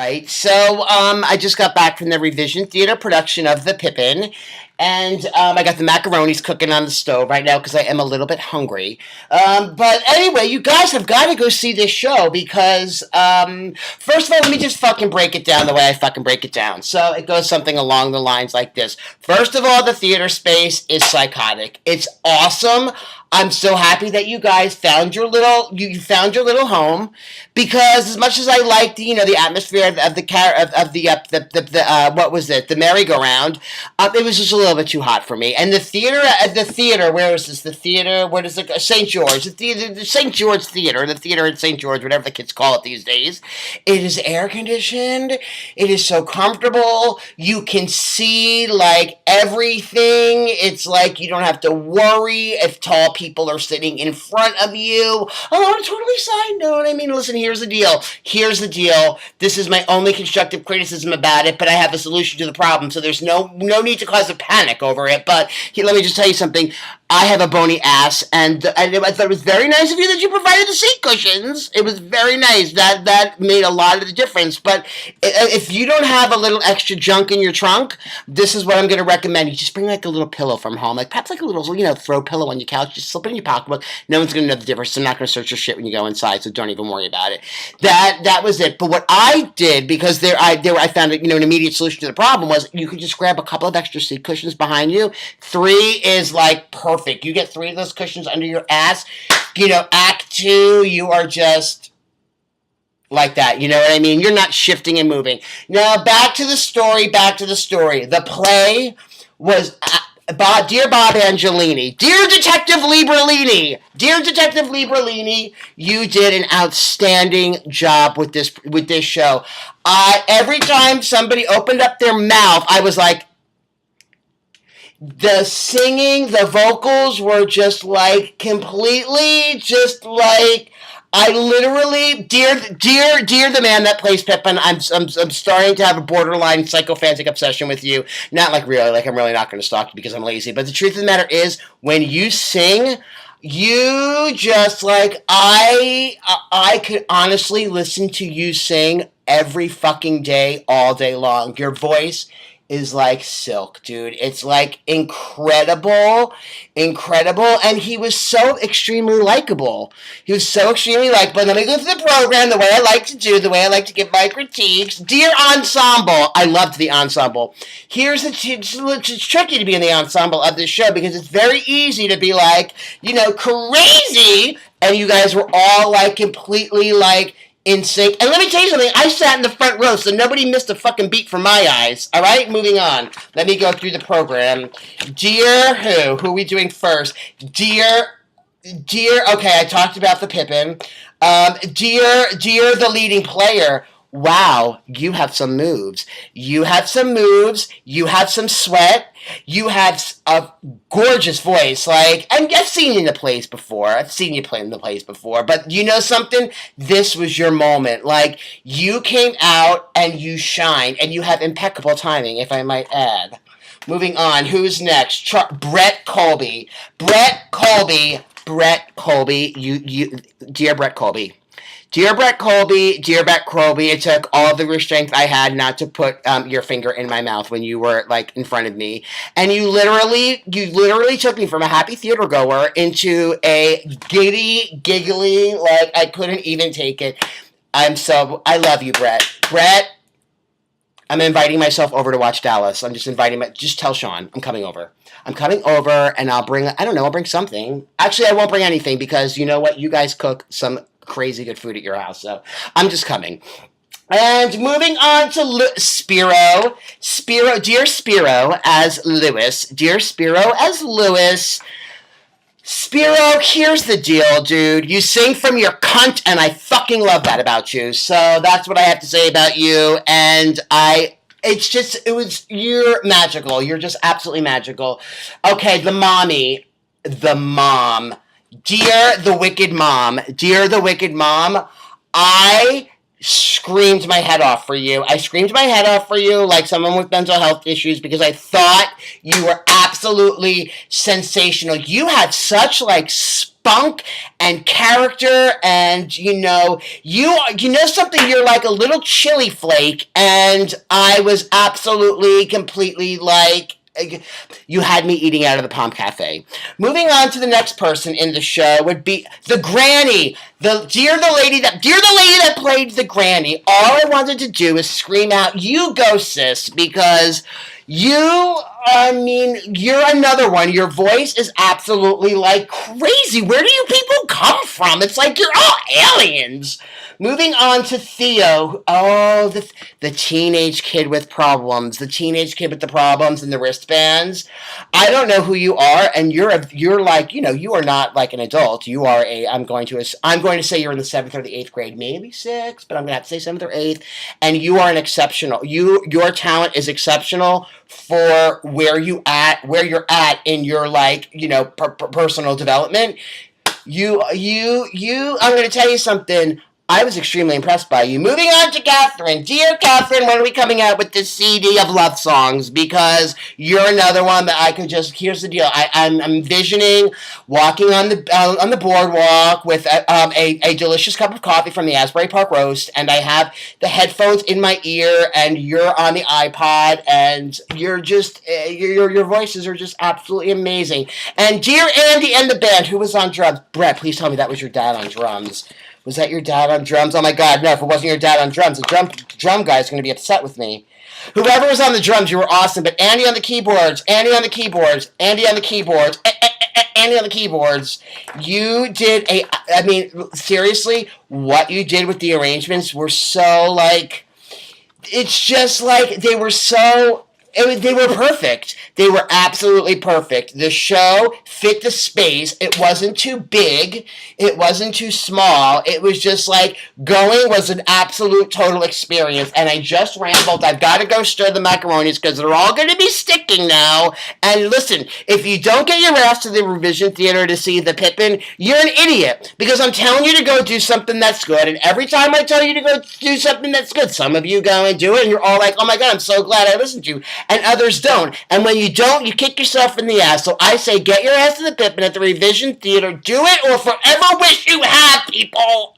right. So, I just got back from the Revision Theater production of the Pippin, and I got the macaronis cooking on the stove right now because I am a little bit hungry. But anyway, you guys have got to go see this show because, first of all, let me just fucking break it down the way I fucking break it down. So it goes something along the lines like this. First of all, the theater space is psychotic. It's awesome. I'm so happy that you guys found your little home, because as much as I liked the atmosphere of the what was it, the merry-go-round, it was just a little bit too hot for me. And the theater, where is this? The theater, where does it go? St. George, the St. George Theater, the theater at St. George, whatever the kids call it these days. It is air conditioned. It is so comfortable. You can see like everything. It's like you don't have to worry if tall people are sitting in front of you. Oh, on a totally side note, I mean, listen, here's the deal. This is my only constructive criticism about it, but I have a solution to the problem, so there's no need to cause a panic over it. But let me just tell you something. I have a bony ass, and I thought it was very nice of you that you provided the seat cushions. It was very nice. That made a lot of the difference. But if you don't have a little extra junk in your trunk, this is what I'm going to recommend. You just bring like a little pillow from home, like perhaps like a little throw pillow on your couch. Just slip it in your pocketbook. No one's going to know the difference. I'm not going to search your shit when you go inside, so don't even worry about it. That was it. But what I did, because I found an immediate solution to the problem, was you could just grab a couple of extra seat cushions behind you. 3 is like perfect. You get 3 of those cushions under your ass. Act 2, you are just like that. You know what I mean? You're not shifting and moving. Now, back to the story. The play was Dear Bob Angelini. Dear Detective Liberlini, you did an outstanding job with this show. Every time somebody opened up their mouth, I was like, the singing, the vocals were just like completely just like, I literally, dear the man that plays Pippin, I'm starting to have a borderline psychophantic obsession with you. Not like really, like I'm really not going to stalk you because I'm lazy. But the truth of the matter is, when you sing, you just like, I could honestly listen to you sing every fucking day, all day long. Your voice is like silk, dude. It's like incredible, and he was so extremely likable. Let me go through the program the way I like to do, the way I like to give my critiques. Dear ensemble, I loved the ensemble. It's tricky to be in the ensemble of this show because it's very easy to be like, crazy, and you guys were all like completely like in sync. And let me tell you something, I sat in the front row, so nobody missed a fucking beat from my eyes. Alright, moving on. Let me go through the program. Dear who are we doing first? Dear, okay, I talked about the Pippin. Dear the leading player. Wow, you have some moves. You have some sweat. You have a gorgeous voice. Like, I've seen you in the plays before. I've seen you play in the plays before. But you know something? This was your moment. Like, you came out and you shined. And you have impeccable timing, if I might add. Moving on. Who's next? Brett Colby. Dear Brett Colby. Dear Brett Colby, it took all the restraint I had not to put your finger in my mouth when you were like in front of me, and you literally took me from a happy theater goer into a giggly, like I couldn't even take it. I love you, Brett. I'm inviting myself over to watch Dallas. Just tell Sean I'm coming over. And I'll bring something. Actually, I won't bring anything because you know what? You guys cook some crazy good food at your house, so I'm just coming. And moving on to Spiro, dear Spiro as Lewis. Spiro, here's the deal, dude. You sing from your cunt, and I fucking love that about you. So that's what I have to say about you, and you're magical. You're just absolutely magical. Okay, the mom. Dear the wicked mom, I screamed my head off for you. Like someone with mental health issues because I thought you were absolutely sensational. You had such like spunk and character, and you know something. You're like a little chili flake, and I was absolutely completely like. You had me eating out of the Palm Cafe. Moving on to the next person in the show would be the granny. The lady that played the granny. All I wanted to do is scream out, "You go, sis," because you're another one. Your voice is absolutely like crazy. Where do you people come from? It's like you're all aliens. Moving on to Theo. Oh, the teenage kid with problems. The teenage kid with the problems and the wristbands. I don't know who you are, and you're like, you are not like an adult. You are I'm going to say you're in the 7th or the 8th grade, maybe 6th, but I'm going to have to say 7th or 8th, and you are an exceptional. Your talent is exceptional for where you're at in your personal development. I'm going to tell you something. I was extremely impressed by you. Moving on to Catherine. Dear Catherine, when are we coming out with this CD of love songs? Because you're another one that I could here's the deal. I'm envisioning walking on the boardwalk with a delicious cup of coffee from the Asbury Park Roast, and I have the headphones in my ear, and you're on the iPod, and you're just, your voices are just absolutely amazing. And dear Andy and the band, who was on drums? Brett, please tell me that was your dad on drums. Was that your dad on drums? Oh my God, no, if it wasn't your dad on drums, the drum guy's going to be upset with me. Whoever was on the drums, you were awesome, but Andy on the keyboards, Andy on the keyboards, you did seriously, what you did with the arrangements were so it's just like, they were perfect. They were absolutely perfect. The show fit the space. It wasn't too big. It wasn't too small. It was just like, going was an absolute total experience. And I just rambled. I've got to go stir the macaronis because they're all going to be sticking now. And listen, if you don't get your ass to the Revision Theater to see the Pippin, you're an idiot. Because I'm telling you to go do something that's good. And every time I tell you to go do something that's good, some of you go and do it. And you're all like, oh my God, I'm so glad I listened to you. And others don't. And when you don't, you kick yourself in the ass. So I say, get your ass to the Pippin at the Revision Theater. Do it or forever wish you had, people.